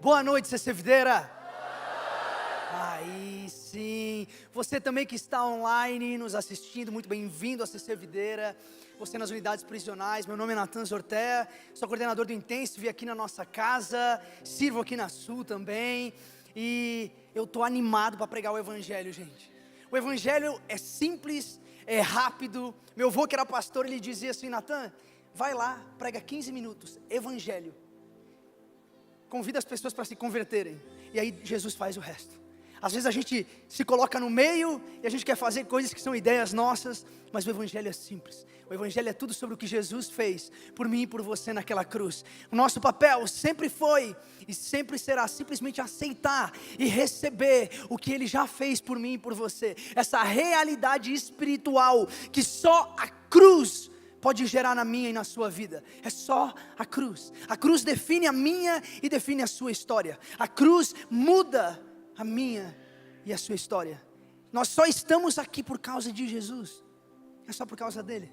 Boa noite, CC Videira. Aí sim, você também que está online nos assistindo, muito bem-vindo a CC Videira. Você nas unidades prisionais, meu nome é Natan Zortea, sou coordenador do Intensive aqui na nossa casa, sirvo aqui na Sul também, e eu estou animado para pregar o Evangelho, gente. O Evangelho é simples, é rápido. Meu avô que era pastor, ele dizia assim: Natan, vai lá, prega 15 minutos, Evangelho. Convida as pessoas para se converterem, e aí Jesus faz o resto. Às vezes a gente se coloca no meio, e a gente quer fazer coisas que são ideias nossas, mas o Evangelho é simples. O Evangelho é tudo sobre o que Jesus fez, por mim e por você naquela cruz. O nosso papel sempre foi, e sempre será, simplesmente aceitar e receber o que Ele já fez por mim e por você. Essa realidade espiritual, que só a cruz pode gerar na minha e na sua vida. É só a cruz. A cruz define a minha e define a sua história. A cruz muda a minha e a sua história. Nós só estamos aqui por causa de Jesus. É só por causa dele.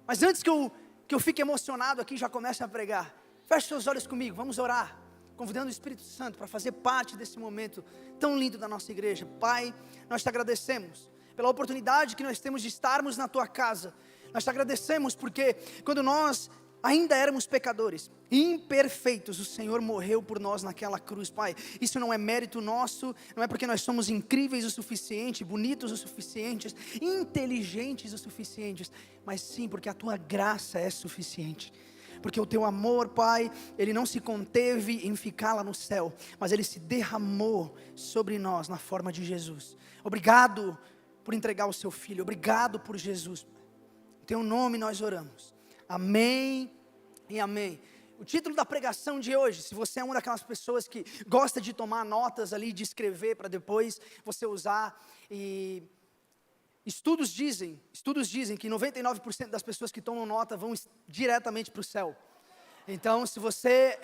Mas antes que eu fique emocionado aqui, já comece a pregar. Feche seus olhos comigo, vamos orar, convidando o Espírito Santo para fazer parte desse momento tão lindo da nossa igreja. Pai, nós te agradecemos pela oportunidade que nós temos de estarmos na tua casa. Nós te agradecemos porque quando nós ainda éramos pecadores, imperfeitos, o Senhor morreu por nós naquela cruz, Pai. Isso não é mérito nosso, não é porque nós somos incríveis o suficiente, bonitos o suficientes, inteligentes o suficientes, mas sim porque a tua graça é suficiente. Porque o teu amor, Pai, ele não se conteve em ficar lá no céu, mas ele se derramou sobre nós na forma de Jesus. Obrigado por entregar o seu Filho, obrigado por Jesus. Em teu nome nós oramos, amém e amém. O título da pregação de hoje, se você é uma daquelas pessoas que gosta de tomar notas ali, de escrever para depois você usar, e estudos dizem que 99% das pessoas que tomam nota vão diretamente para o céu. Então, se você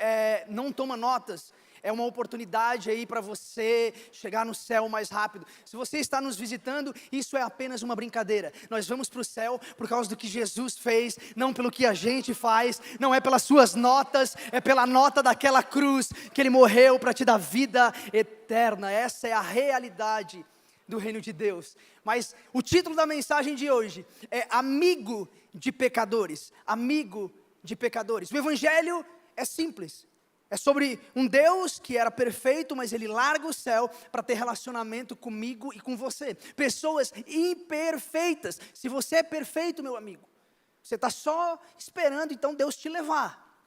não toma notas, é uma oportunidade aí para você chegar no céu mais rápido. Se você está nos visitando, isso é apenas uma brincadeira. Nós vamos para o céu por causa do que Jesus fez, não pelo que a gente faz, não é pelas suas notas, é pela nota daquela cruz que Ele morreu para te dar vida eterna. Essa é a realidade do reino de Deus. Mas o título da mensagem de hoje é Amigo de Pecadores. Amigo de pecadores. O Evangelho é simples. É sobre um Deus que era perfeito, mas Ele larga o céu para ter relacionamento comigo e com você. Pessoas imperfeitas. Se você é perfeito, meu amigo, você está só esperando então Deus te levar.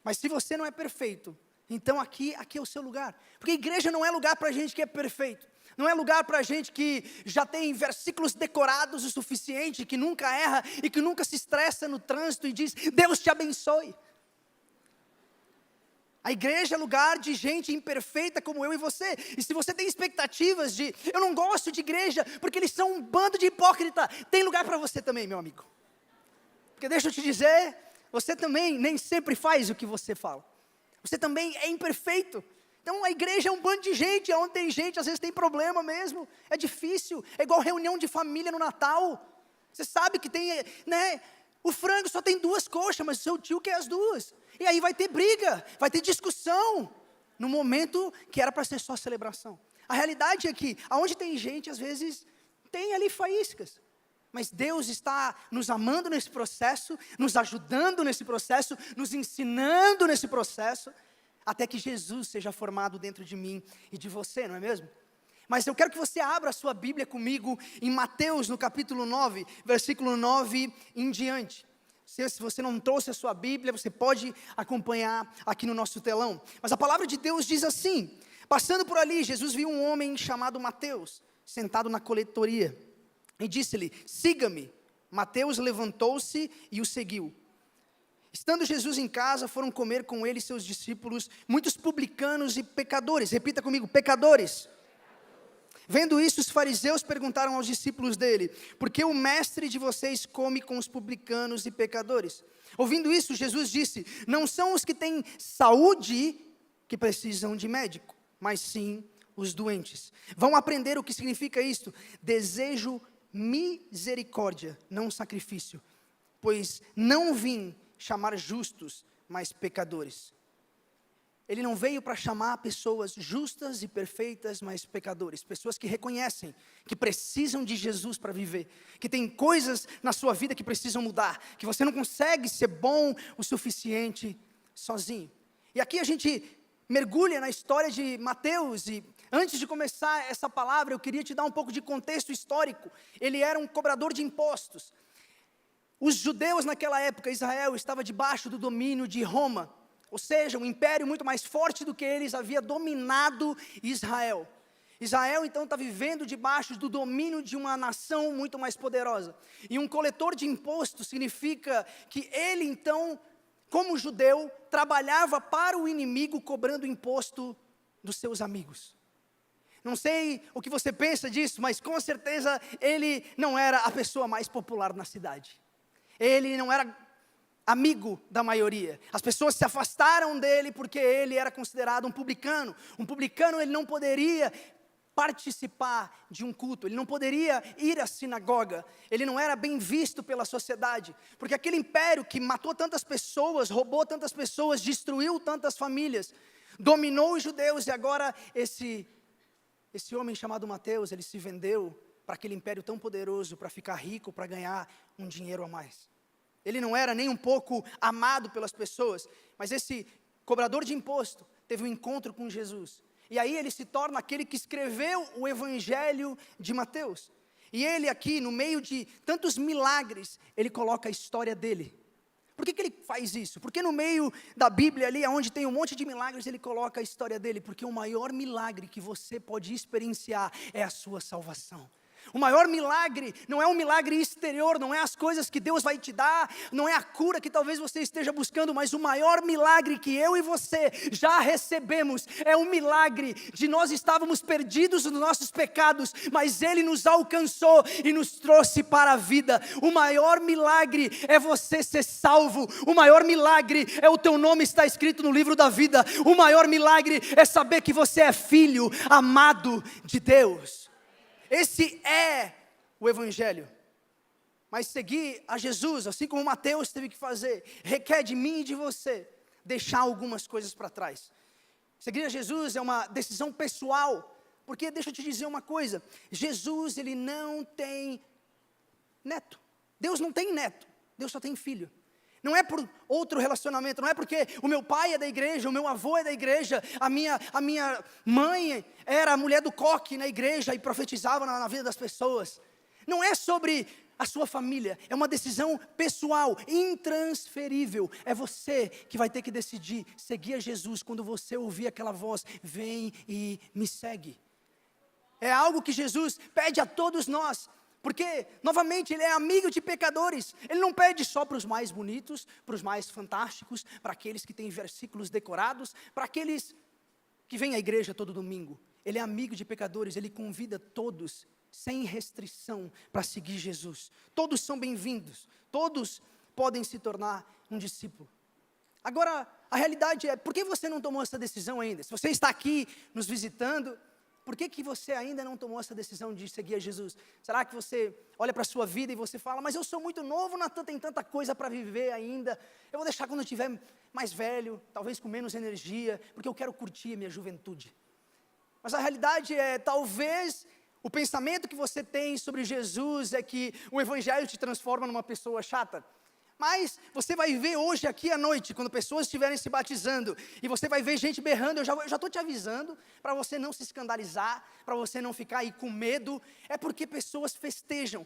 Mas se você não é perfeito, então aqui é o seu lugar. Porque a igreja não é lugar para gente que é perfeito. Não é lugar para gente que já tem versículos decorados o suficiente, que nunca erra e que nunca se estressa no trânsito e diz, Deus te abençoe. A igreja é lugar de gente imperfeita como eu e você. E se você tem expectativas de, eu não gosto de igreja porque eles são um bando de hipócrita, tem lugar para você também, meu amigo. Porque deixa eu te dizer, você também nem sempre faz o que você fala. Você também é imperfeito. Então a igreja é um bando de gente, onde tem gente, às vezes tem problema mesmo, é difícil, é igual reunião de família no Natal. Você sabe que tem, né, o frango só tem 2 coxas, mas o seu tio quer as 2. E aí vai ter briga, vai ter discussão, no momento que era para ser só celebração. A realidade é que, aonde tem gente, às vezes, tem ali faíscas. Mas Deus está nos amando nesse processo, nos ajudando nesse processo, nos ensinando nesse processo, até que Jesus seja formado dentro de mim e de você, não é mesmo? Mas eu quero que você abra a sua Bíblia comigo em Mateus, no capítulo 9, versículo 9 em diante. Se você não trouxe a sua Bíblia, você pode acompanhar aqui no nosso telão. Mas a palavra de Deus diz assim: passando por ali, Jesus viu um homem chamado Mateus, sentado na coletoria, e disse-lhe, siga-me. Mateus levantou-se e o seguiu. Estando Jesus em casa, foram comer com ele e seus discípulos, muitos publicanos e pecadores. Repita comigo, pecadores. Vendo isso, os fariseus perguntaram aos discípulos dele, por que o mestre de vocês come com os publicanos e pecadores? Ouvindo isso, Jesus disse, não são os que têm saúde que precisam de médico, mas sim os doentes. Vão aprender o que significa isto, desejo misericórdia, não sacrifício, pois não vim chamar justos, mas pecadores. Ele não veio para chamar pessoas justas e perfeitas, mas pecadores. Pessoas que reconhecem que precisam de Jesus para viver. Que tem coisas na sua vida que precisam mudar. Que você não consegue ser bom o suficiente sozinho. E aqui a gente mergulha na história de Mateus. E antes de começar essa palavra, eu queria te dar um pouco de contexto histórico. Ele era um cobrador de impostos. Os judeus naquela época, Israel, estava debaixo do domínio de Roma. Ou seja, um império muito mais forte do que eles havia dominado Israel. Israel então está vivendo debaixo do domínio de uma nação muito mais poderosa. E um coletor de impostos significa que ele então, como judeu, trabalhava para o inimigo cobrando imposto dos seus amigos. Não sei o que você pensa disso, mas com certeza ele não era a pessoa mais popular na cidade. Ele não era amigo da maioria. As pessoas se afastaram dele porque ele era considerado um publicano. Um publicano, ele não poderia participar de um culto, ele não poderia ir à sinagoga, ele não era bem visto pela sociedade, porque aquele império que matou tantas pessoas, roubou tantas pessoas, destruiu tantas famílias, dominou os judeus, e agora esse homem chamado Mateus, ele se vendeu para aquele império tão poderoso, para ficar rico, para ganhar um dinheiro a mais. Ele não era nem um pouco amado pelas pessoas, mas esse cobrador de imposto teve um encontro com Jesus. E aí ele se torna aquele que escreveu o Evangelho de Mateus. E ele aqui, no meio de tantos milagres, ele coloca a história dele. Por que ele faz isso? Porque no meio da Bíblia ali, onde tem um monte de milagres, ele coloca a história dele. Porque o maior milagre que você pode experienciar é a sua salvação. O maior milagre não é um milagre exterior, não é as coisas que Deus vai te dar, não é a cura que talvez você esteja buscando, mas o maior milagre que eu e você já recebemos é o milagre de nós estávamos perdidos nos nossos pecados, mas Ele nos alcançou e nos trouxe para a vida. O maior milagre é você ser salvo, o maior milagre é o teu nome estar escrito no livro da vida, o maior milagre é saber que você é filho amado de Deus. Esse é o Evangelho. Mas seguir a Jesus, assim como Mateus teve que fazer, requer de mim e de você deixar algumas coisas para trás. Seguir a Jesus é uma decisão pessoal, porque deixa eu te dizer uma coisa, Jesus, ele não tem neto. Deus não tem neto, Deus só tem filho. Não é por outro relacionamento, não é porque o meu pai é da igreja, o meu avô é da igreja, a minha mãe era a mulher do coque na igreja e profetizava na vida das pessoas. Não é sobre a sua família, é uma decisão pessoal, intransferível. É você que vai ter que decidir seguir a Jesus quando você ouvir aquela voz, vem e me segue. É algo que Jesus pede a todos nós. Porque, novamente, Ele é amigo de pecadores. Ele não pede só para os mais bonitos, para os mais fantásticos, para aqueles que têm versículos decorados, para aqueles que vêm à igreja todo domingo. Ele é amigo de pecadores, Ele convida todos, sem restrição, para seguir Jesus. Todos são bem-vindos, todos podem se tornar um discípulo. Agora, a realidade é, por que você não tomou essa decisão ainda? Se você está aqui nos visitando, por que você ainda não tomou essa decisão de seguir a Jesus? Será que você olha para a sua vida e você fala, mas eu sou muito novo, tem tanta coisa para viver ainda, eu vou deixar quando eu estiver mais velho, talvez com menos energia, porque eu quero curtir a minha juventude. Mas a realidade é, talvez o pensamento que você tem sobre Jesus é que o Evangelho te transforma numa pessoa chata. Mas você vai ver hoje aqui à noite, quando pessoas estiverem se batizando, e você vai ver gente berrando, eu já estou te avisando, para você não se escandalizar, para você não ficar aí com medo, é porque pessoas festejam.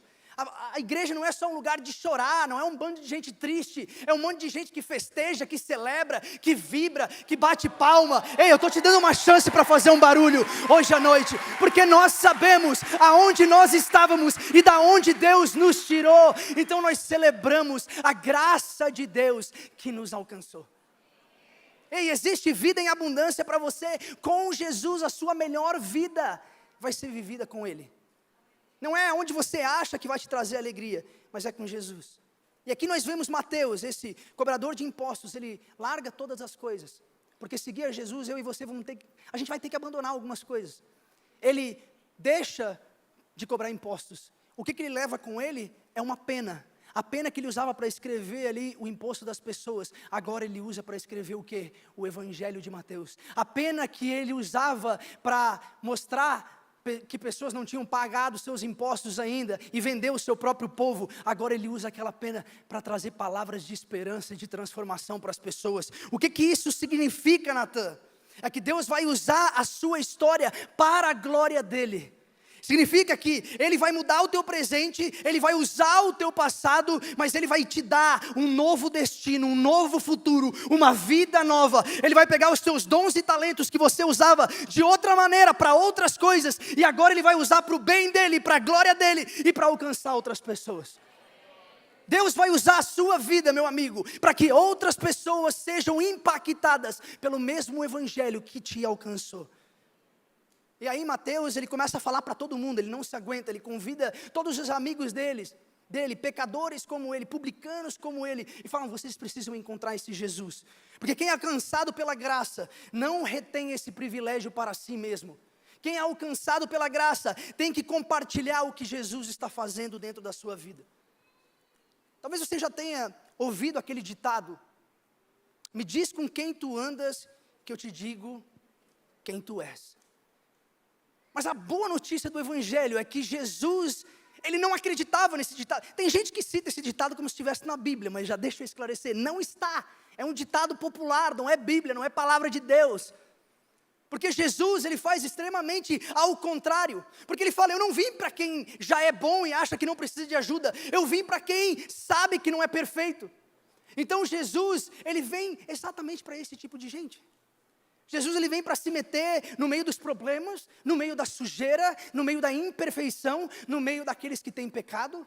A igreja não é só um lugar de chorar, não é um bando de gente triste, é um monte de gente que festeja, que celebra, que vibra, que bate palma. Ei, eu estou te dando uma chance para fazer um barulho hoje à noite, porque nós sabemos aonde nós estávamos e da onde Deus nos tirou. Então nós celebramos a graça de Deus que nos alcançou. Ei, existe vida em abundância para você. Com Jesus, a sua melhor vida vai ser vivida com Ele. Não é onde você acha que vai te trazer alegria, mas é com Jesus. E aqui nós vemos Mateus, esse cobrador de impostos, ele larga todas as coisas. Porque seguir a Jesus, eu e você a gente vai ter que abandonar algumas coisas. Ele deixa de cobrar impostos. O que ele leva com ele é uma pena. A pena que ele usava para escrever ali o imposto das pessoas, agora ele usa para escrever o quê? O Evangelho de Mateus. A pena que ele usava para mostrar que pessoas não tinham pagado seus impostos ainda e vendeu o seu próprio povo, agora ele usa aquela pena para trazer palavras de esperança e de transformação para as pessoas. O que isso significa, Natan? É que Deus vai usar a sua história para a glória dele. Significa que Ele vai mudar o teu presente, Ele vai usar o teu passado, mas Ele vai te dar um novo destino, um novo futuro, uma vida nova. Ele vai pegar os teus dons e talentos que você usava de outra maneira, para outras coisas, e agora Ele vai usar para o bem dEle, para a glória dEle e para alcançar outras pessoas. Deus vai usar a sua vida, meu amigo, para que outras pessoas sejam impactadas pelo mesmo Evangelho que te alcançou. E aí Mateus, ele começa a falar para todo mundo, ele não se aguenta, ele convida todos os amigos dele, pecadores como ele, publicanos como ele, e falam, vocês precisam encontrar esse Jesus. Porque quem é alcançado pela graça, não retém esse privilégio para si mesmo. Quem é alcançado pela graça, tem que compartilhar o que Jesus está fazendo dentro da sua vida. Talvez você já tenha ouvido aquele ditado, me diz com quem tu andas, que eu te digo quem tu és. Mas a boa notícia do Evangelho é que Jesus, ele não acreditava nesse ditado. Tem gente que cita esse ditado como se estivesse na Bíblia, mas já deixa eu esclarecer, não está. É um ditado popular, não é Bíblia, não é palavra de Deus. Porque Jesus, ele faz extremamente ao contrário. Porque ele fala, eu não vim para quem já é bom e acha que não precisa de ajuda. Eu vim para quem sabe que não é perfeito. Então Jesus, ele vem exatamente para esse tipo de gente. Jesus, ele vem para se meter no meio dos problemas, no meio da sujeira, no meio da imperfeição, no meio daqueles que têm pecado,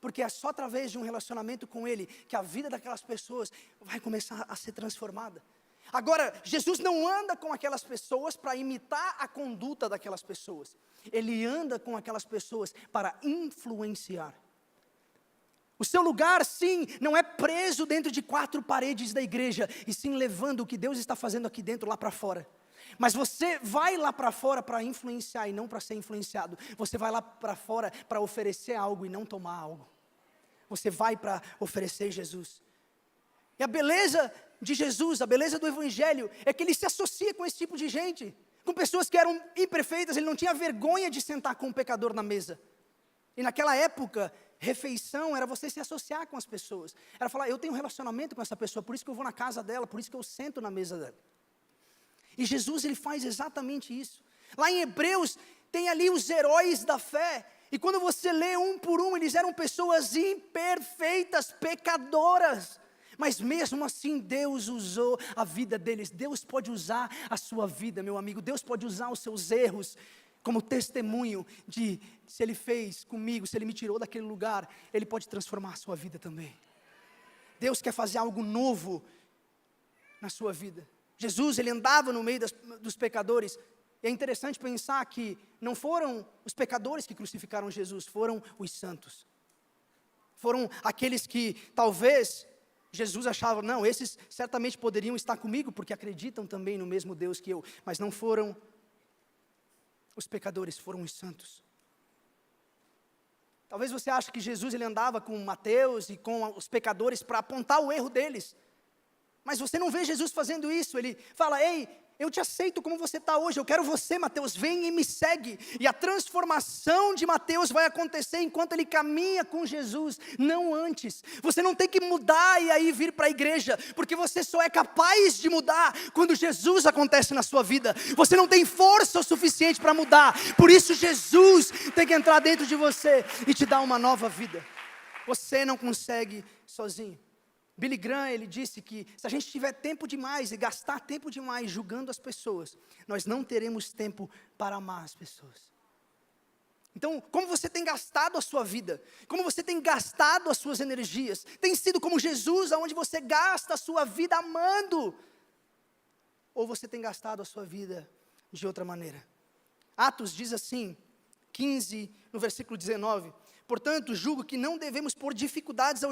porque é só através de um relacionamento com ele que a vida daquelas pessoas vai começar a ser transformada. Agora, Jesus não anda com aquelas pessoas para imitar a conduta daquelas pessoas, ele anda com aquelas pessoas para influenciar. O seu lugar, sim, não é preso dentro de 4 paredes da igreja, e sim levando o que Deus está fazendo aqui dentro lá para fora. Mas você vai lá para fora para influenciar e não para ser influenciado. Você vai lá para fora para oferecer algo e não tomar algo. Você vai para oferecer Jesus. E a beleza de Jesus, a beleza do Evangelho, é que ele se associa com esse tipo de gente. Com pessoas que eram imperfeitas, ele não tinha vergonha de sentar com um pecador na mesa. E naquela época, refeição era você se associar com as pessoas. Era falar, eu tenho um relacionamento com essa pessoa, por isso que eu vou na casa dela, por isso que eu sento na mesa dela. E Jesus, ele faz exatamente isso. Lá em Hebreus, tem ali os heróis da fé. E quando você lê um por um, eles eram pessoas imperfeitas, pecadoras. Mas mesmo assim, Deus usou a vida deles. Deus pode usar a sua vida, meu amigo. Deus pode usar os seus erros como testemunho de, se Ele fez comigo, se Ele me tirou daquele lugar, Ele pode transformar a sua vida também. Deus quer fazer algo novo na sua vida. Jesus, Ele andava no meio dos pecadores. E é interessante pensar que não foram os pecadores que crucificaram Jesus, foram os santos. Foram aqueles que talvez Jesus achava, não, esses certamente poderiam estar comigo, porque acreditam também no mesmo Deus que eu, mas não foram os pecadores, foram os santos. Talvez você ache que Jesus, ele andava com Mateus e com os pecadores para apontar o erro deles, mas você não vê Jesus fazendo isso. Ele fala, ei, eu te aceito como você está hoje, eu quero você, Mateus, vem e me segue. E a transformação de Mateus vai acontecer enquanto ele caminha com Jesus, não antes. Você não tem que mudar e aí vir para a igreja, porque você só é capaz de mudar quando Jesus acontece na sua vida. Você não tem força o suficiente para mudar, por isso Jesus tem que entrar dentro de você e te dar uma nova vida. Você não consegue sozinho. Billy Graham, ele disse que se a gente tiver tempo demais e gastar tempo demais julgando as pessoas, nós não teremos tempo para amar as pessoas. Então, como você tem gastado a sua vida, como você tem gastado as suas energias, tem sido como Jesus, onde você gasta a sua vida amando, ou você tem gastado a sua vida de outra maneira? Atos diz assim, 15, no versículo 19, portanto, julgo que não devemos pôr dificuldades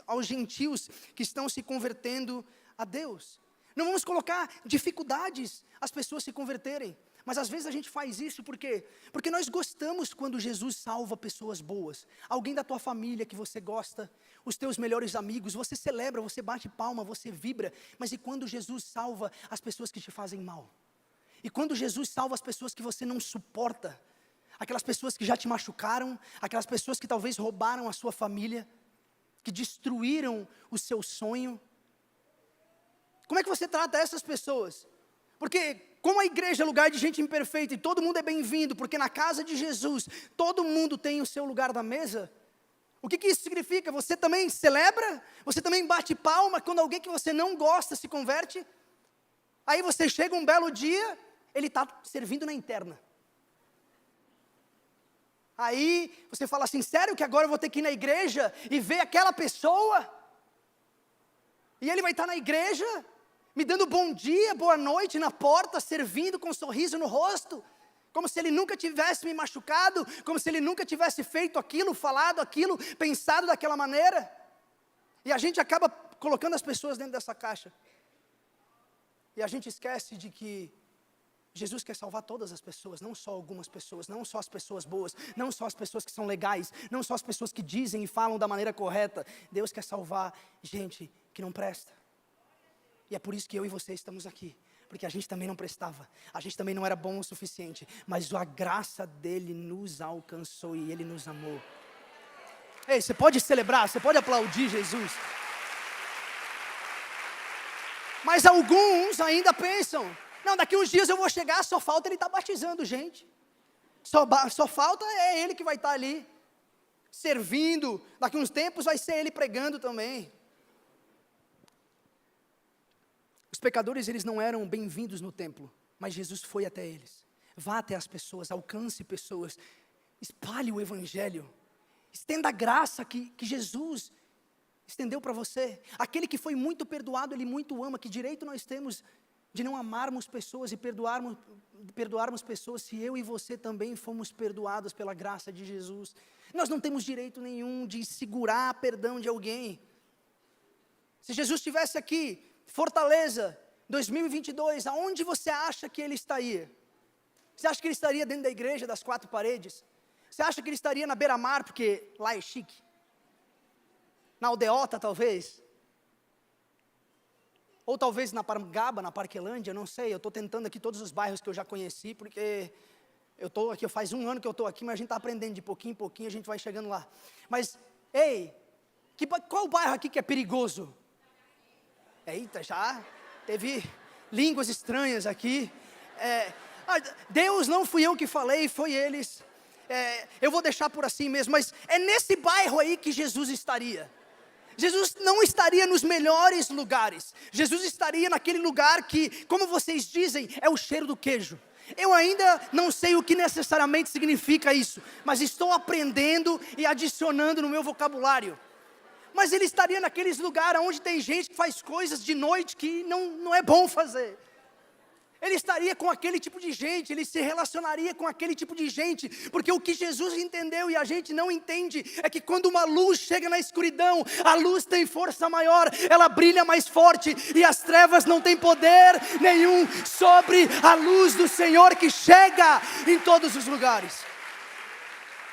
aos gentios que estão se convertendo a Deus. Não vamos colocar dificuldades às pessoas se converterem. Mas às vezes a gente faz isso por quê? Porque nós gostamos quando Jesus salva pessoas boas. Alguém da tua família que você gosta, os teus melhores amigos, você celebra, você bate palma, você vibra. Mas e quando Jesus salva as pessoas que te fazem mal? E quando Jesus salva as pessoas que você não suporta? Aquelas pessoas que já te machucaram, aquelas pessoas que talvez roubaram a sua família, que destruíram o seu sonho. Como é que você trata essas pessoas? Porque como a igreja é lugar de gente imperfeita e todo mundo é bem-vindo, porque na casa de Jesus todo mundo tem o seu lugar na mesa, o que isso significa? Você também celebra? Você também bate palma quando alguém que você não gosta se converte? Aí você chega um belo dia, ele está servindo na interna. Aí você fala assim, sério que agora eu vou ter que ir na igreja e ver aquela pessoa? E ele vai estar na igreja, me dando bom dia, boa noite na porta, servindo com um sorriso no rosto, como se ele nunca tivesse me machucado, como se ele nunca tivesse feito aquilo, falado aquilo, pensado daquela maneira. E a gente acaba colocando as pessoas dentro dessa caixa. E a gente esquece de que Jesus quer salvar todas as pessoas, não só algumas pessoas, não só as pessoas boas, não só as pessoas que são legais, não só as pessoas que dizem e falam da maneira correta. Deus quer salvar gente que não presta. E é por isso que eu e você estamos aqui, porque a gente também não prestava, a gente também não era bom o suficiente, mas a graça dele nos alcançou e ele nos amou. Ei, você pode celebrar, você pode aplaudir Jesus. Mas alguns ainda pensam, não, daqui uns dias eu vou chegar, só falta ele estar batizando gente. Só falta é ele que vai estar ali, servindo. Daqui uns tempos vai ser ele pregando também. Os pecadores, eles não eram bem-vindos no templo, mas Jesus foi até eles. Vá até as pessoas, alcance pessoas, espalhe o evangelho. Estenda a graça que Jesus estendeu para você. Aquele que foi muito perdoado, ele muito ama. Que direito nós temos de não amarmos pessoas e perdoarmos pessoas se eu e você também fomos perdoados pela graça de Jesus? Nós não temos direito nenhum de segurar perdão de alguém. Se Jesus estivesse aqui, Fortaleza, 2022, aonde você acha que ele estaria? Você acha que ele estaria dentro da igreja, das 4 paredes? Você acha que ele estaria na beira-mar, porque lá é chique? Na Aldeota, talvez? Ou talvez na Parangaba, na Parquelândia, não sei. Eu estou tentando aqui todos os bairros que eu já conheci, porque eu estou aqui, faz 1 ano que eu estou aqui, mas a gente está aprendendo de pouquinho em pouquinho, a gente vai chegando lá. Mas, ei, qual bairro aqui que é perigoso? Eita, já teve línguas estranhas aqui. Deus, não fui eu que falei, foi eles. Eu vou deixar por assim mesmo, mas é nesse bairro aí que Jesus estaria. Jesus não estaria nos melhores lugares. Jesus estaria naquele lugar que, como vocês dizem, é o cheiro do queijo. Eu ainda não sei o que necessariamente significa isso, mas estou aprendendo e adicionando no meu vocabulário. Mas ele estaria naqueles lugares onde tem gente que faz coisas de noite que não é bom fazer. Ele estaria com aquele tipo de gente, ele se relacionaria com aquele tipo de gente, porque o que Jesus entendeu e a gente não entende, é que quando uma luz chega na escuridão, a luz tem força maior, ela brilha mais forte, e as trevas não têm poder nenhum sobre a luz do Senhor que chega em todos os lugares.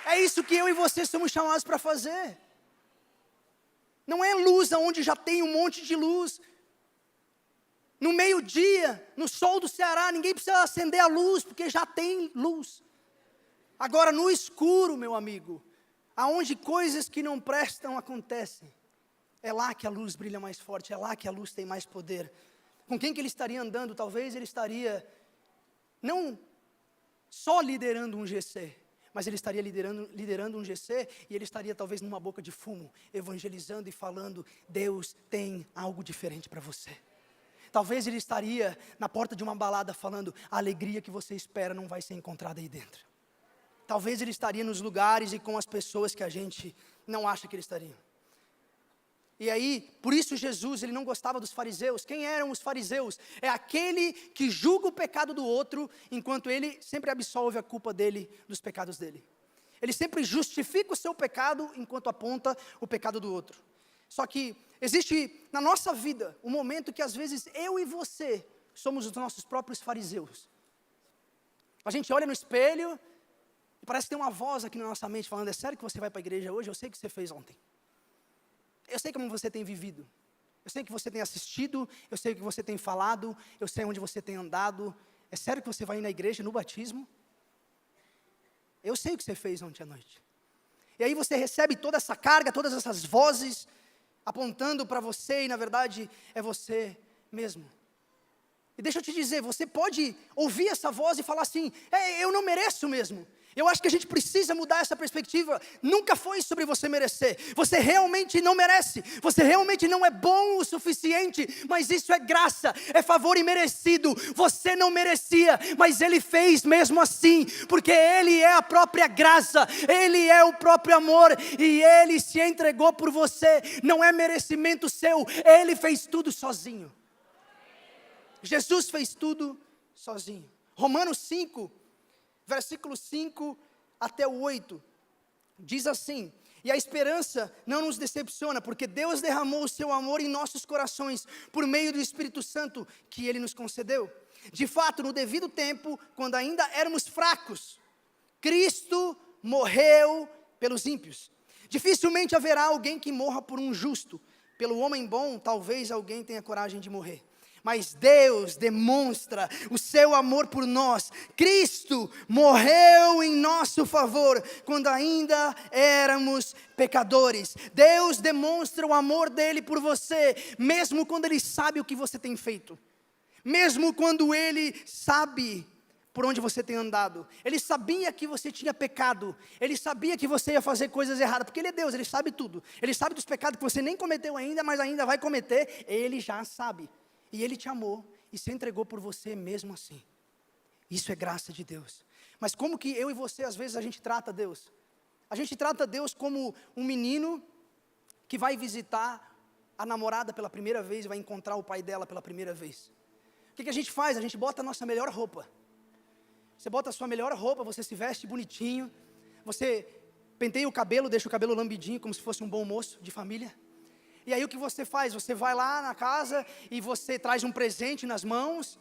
É isso que eu e você somos chamados para fazer. Não é luz onde já tem um monte de luz. No meio-dia, no sol do Ceará, ninguém precisa acender a luz, porque já tem luz. Agora, no escuro, meu amigo, aonde coisas que não prestam acontecem, é lá que a luz brilha mais forte, é lá que a luz tem mais poder. Com quem que ele estaria andando? Talvez ele estaria, não só liderando um GC, mas ele estaria liderando um GC, e ele estaria talvez numa boca de fumo, evangelizando e falando, Deus tem algo diferente para você. Talvez ele estaria na porta de uma balada falando, a alegria que você espera não vai ser encontrada aí dentro. Talvez ele estaria nos lugares e com as pessoas que a gente não acha que ele estaria. E aí, por isso Jesus, ele não gostava dos fariseus. Quem eram os fariseus? É aquele que julga o pecado do outro, enquanto ele sempre absolve a culpa dele, dos pecados dele. Ele sempre justifica o seu pecado, enquanto aponta o pecado do outro. Só que existe na nossa vida um momento que às vezes eu e você somos os nossos próprios fariseus. A gente olha no espelho e parece que tem uma voz aqui na nossa mente falando: é sério que você vai para a igreja hoje? Eu sei o que você fez ontem. Eu sei como você tem vivido. Eu sei o que você tem assistido. Eu sei o que você tem falado. Eu sei onde você tem andado. É sério que você vai ir na igreja no batismo? Eu sei o que você fez ontem à noite. E aí você recebe toda essa carga, todas essas vozes apontando para você, e na verdade é você mesmo. E deixa eu te dizer, você pode ouvir essa voz e falar assim: eu não mereço mesmo. Eu acho que a gente precisa mudar essa perspectiva. Nunca foi sobre você merecer. Você realmente não merece. Você realmente não é bom o suficiente. Mas isso é graça, é favor imerecido. Você não merecia, mas Ele fez mesmo assim. Porque Ele é a própria graça. Ele é o próprio amor. E Ele se entregou por você. Não é merecimento seu. Ele fez tudo sozinho. Jesus fez tudo sozinho. Romanos 5. Versículo 5 até o 8, diz assim: e a esperança não nos decepciona, porque Deus derramou o seu amor em nossos corações, por meio do Espírito Santo que Ele nos concedeu. De fato, no devido tempo, quando ainda éramos fracos, Cristo morreu pelos ímpios. Dificilmente haverá alguém que morra por um justo. Pelo homem bom, talvez alguém tenha coragem de morrer. Mas Deus demonstra o seu amor por nós. Cristo morreu em nosso favor, quando ainda éramos pecadores. Deus demonstra o amor dele por você, mesmo quando Ele sabe o que você tem feito. Mesmo quando Ele sabe por onde você tem andado. Ele sabia que você tinha pecado. Ele sabia que você ia fazer coisas erradas, porque Ele é Deus, Ele sabe tudo. Ele sabe dos pecados que você nem cometeu ainda, mas ainda vai cometer. Ele já sabe. E Ele te amou e se entregou por você mesmo assim. Isso é graça de Deus. Mas como que eu e você, às vezes, a gente trata Deus? A gente trata Deus como um menino que vai visitar a namorada pela primeira vez, vai encontrar o pai dela pela primeira vez. O que a gente faz? A gente bota a nossa melhor roupa. Você bota a sua melhor roupa, você se veste bonitinho, você penteia o cabelo, deixa o cabelo lambidinho, como se fosse um bom moço de família. E aí o que você faz? Você vai lá na casa e você traz um presente nas mãos.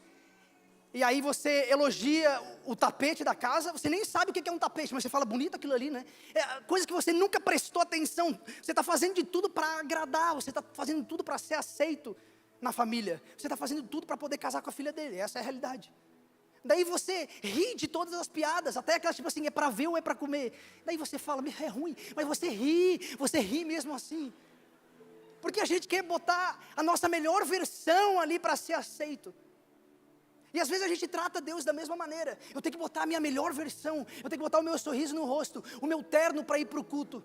E aí você elogia o tapete da casa. Você nem sabe o que é um tapete, mas você fala: bonito aquilo ali, né? É coisa que você nunca prestou atenção. Você está fazendo de tudo para agradar. Você está fazendo tudo para ser aceito na família. Você está fazendo tudo para poder casar com a filha dele. Essa é a realidade. Daí você ri de todas as piadas, até aquelas tipo assim: é para ver ou é para comer. Daí você fala: é ruim, mas você ri mesmo assim. Porque a gente quer botar a nossa melhor versão ali para ser aceito. E às vezes a gente trata Deus da mesma maneira. Eu tenho que botar a minha melhor versão. Eu tenho que botar o meu sorriso no rosto, o meu terno para ir para o culto.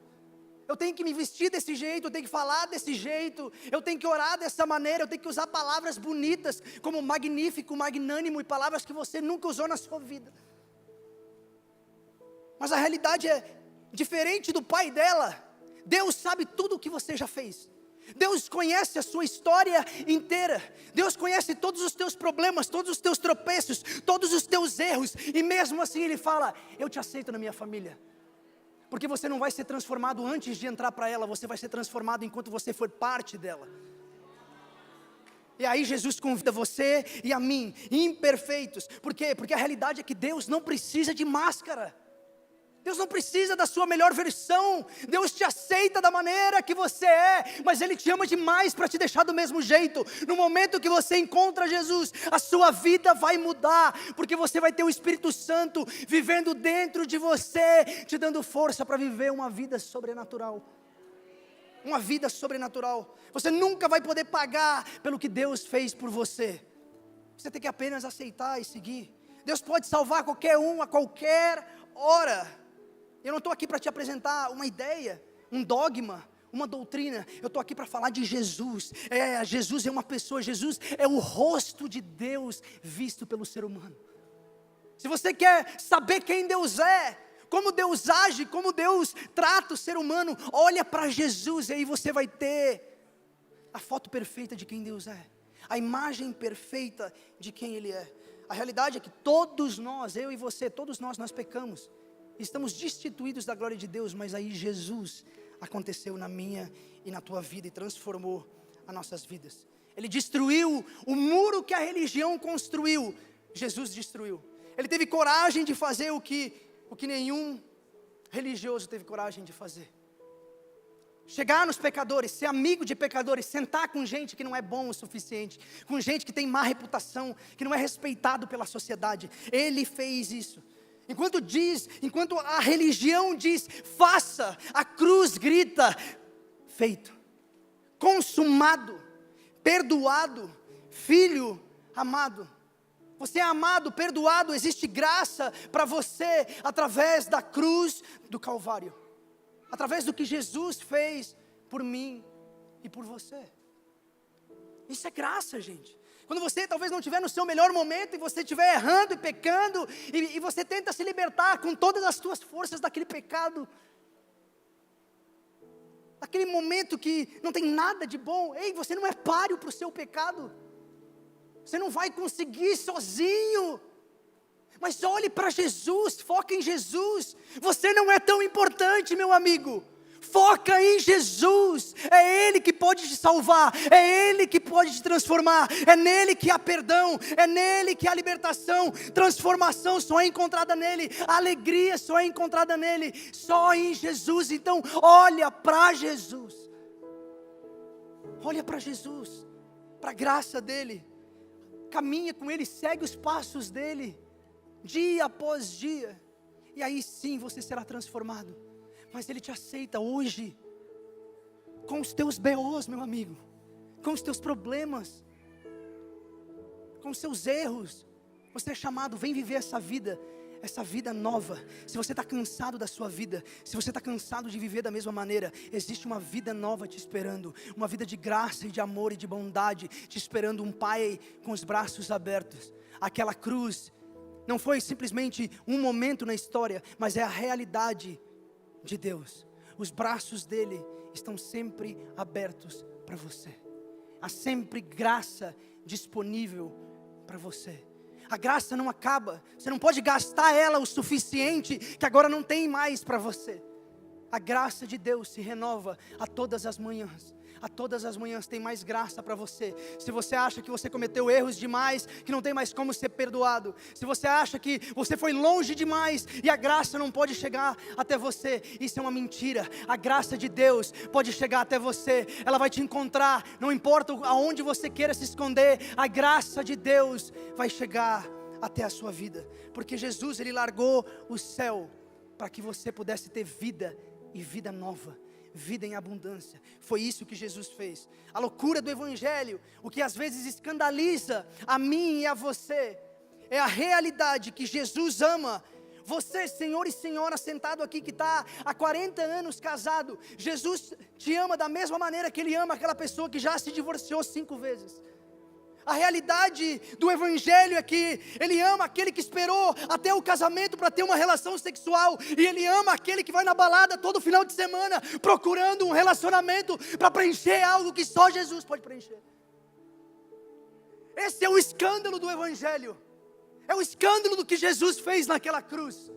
Eu tenho que me vestir desse jeito, eu tenho que falar desse jeito. Eu tenho que orar dessa maneira, eu tenho que usar palavras bonitas, como magnífico, magnânimo, e palavras que você nunca usou na sua vida. Mas a realidade é diferente do pai dela. Deus sabe tudo o que você já fez. Deus conhece a sua história inteira. Deus conhece todos os teus problemas, todos os teus tropeços, todos os teus erros. E mesmo assim Ele fala: eu te aceito na minha família. Porque você não vai ser transformado antes de entrar para ela. Você vai ser transformado enquanto você for parte dela. E aí Jesus convida você e a mim, imperfeitos. Por quê? Porque a realidade é que Deus não precisa de máscara. Deus não precisa da sua melhor versão. Deus te aceita da maneira que você é, mas Ele te ama demais para te deixar do mesmo jeito. No momento que você encontra Jesus, a sua vida vai mudar, porque você vai ter o Espírito Santo vivendo dentro de você, te dando força para viver uma vida sobrenatural. Uma vida sobrenatural. Você nunca vai poder pagar pelo que Deus fez por você. Você tem que apenas aceitar e seguir. Deus pode salvar qualquer um a qualquer hora. Eu não estou aqui para te apresentar uma ideia, um dogma, uma doutrina. Eu estou aqui para falar de Jesus. Jesus é uma pessoa. Jesus é o rosto de Deus visto pelo ser humano. Se você quer saber quem Deus é, como Deus age, como Deus trata o ser humano, olha para Jesus e aí você vai ter a foto perfeita de quem Deus é, a imagem perfeita de quem Ele é. A realidade é que todos nós, eu e você, todos nós pecamos. Estamos destituídos da glória de Deus, mas aí Jesus aconteceu na minha e na tua vida e transformou as nossas vidas. Ele destruiu o muro que a religião construiu, Jesus destruiu. Ele teve coragem de fazer o que nenhum religioso teve coragem de fazer. Chegar nos pecadores, ser amigo de pecadores, sentar com gente que não é bom o suficiente, com gente que tem má reputação, que não é respeitado pela sociedade. Ele fez isso. Enquanto a religião diz, faça, a cruz grita, feito, consumado, perdoado, filho amado. Você é amado, perdoado, existe graça para você através da cruz do Calvário. Através do que Jesus fez por mim e por você. Isso é graça, gente. Quando você talvez não estiver no seu melhor momento, e você estiver errando e pecando, e você tenta se libertar com todas as suas forças daquele pecado, daquele momento que não tem nada de bom, ei, você não é páreo para o seu pecado, você não vai conseguir sozinho. Mas olhe para Jesus, foca em Jesus. Você não é tão importante, meu amigo. Foca em Jesus. É Ele que pode te salvar. É Ele que pode te transformar. É nele que há perdão. É nele que há libertação. Transformação só é encontrada nele. Alegria só é encontrada nele. Só em Jesus. Então olha para Jesus. Olha para Jesus. Para a graça dele. Caminha com ele, segue os passos dele. Dia após dia, e aí sim você será transformado. Mas Ele te aceita hoje, com os teus BOs, meu amigo, com os teus problemas, com os seus erros. Você é chamado, vem viver essa vida nova. Se você está cansado da sua vida, se você está cansado de viver da mesma maneira, existe uma vida nova te esperando, uma vida de graça e de amor e de bondade, te esperando, um Pai com os braços abertos. Aquela cruz não foi simplesmente um momento na história, mas é a realidade de Deus. Os braços dele estão sempre abertos para você. Há sempre graça disponível para você. A graça não acaba. Você não pode gastar ela o suficiente que agora não tem mais para você. A graça de Deus se renova a todas as manhãs. A todas as manhãs tem mais graça para você. Se você acha que você cometeu erros demais, que não tem mais como ser perdoado. Se você acha que você foi longe demais e a graça não pode chegar até você, isso é uma mentira. A graça de Deus pode chegar até você. Ela vai te encontrar, não importa aonde você queira se esconder. A graça de Deus vai chegar até a sua vida. Porque Jesus, Ele largou o céu para que você pudesse ter vida e vida nova. Vida em abundância. Foi isso que Jesus fez. A loucura do Evangelho, o que às vezes escandaliza a mim e a você, é a realidade que Jesus ama você, senhor e senhora sentado aqui que está há 40 anos casado. Jesus te ama da mesma maneira que Ele ama aquela pessoa que já se divorciou 5 vezes. A realidade do Evangelho é que Ele ama aquele que esperou até o casamento para ter uma relação sexual, e Ele ama aquele que vai na balada todo final de semana procurando um relacionamento para preencher algo que só Jesus pode preencher. Esse é o escândalo do Evangelho. É o escândalo do que Jesus fez naquela cruz.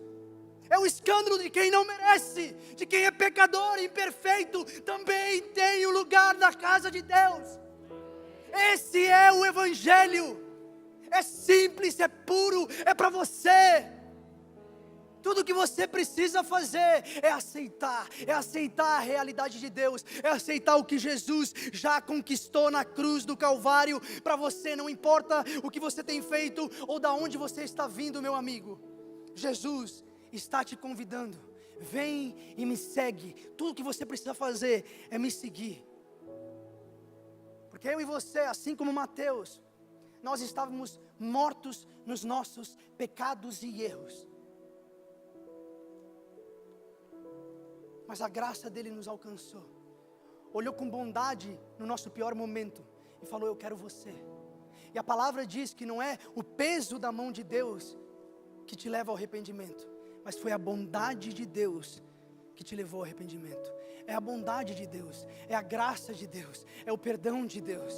É o escândalo de quem não merece, de quem é pecador, imperfeito, também tem um lugar na casa de Deus. Esse é o Evangelho. É simples, é puro, é para você. Tudo que você precisa fazer é aceitar a realidade de Deus, é aceitar o que Jesus já conquistou na cruz do Calvário para você. Não importa o que você tem feito ou da onde você está vindo, meu amigo. Jesus está te convidando. Vem e me segue. Tudo que você precisa fazer é me seguir. Porque eu e você, assim como Mateus, nós estávamos mortos nos nossos pecados e erros. Mas a graça dele nos alcançou. Olhou com bondade no nosso pior momento e falou: eu quero você. E a palavra diz que não é o peso da mão de Deus que te leva ao arrependimento, mas foi a bondade de Deus que te levou ao arrependimento. É a bondade de Deus, é a graça de Deus, é o perdão de Deus.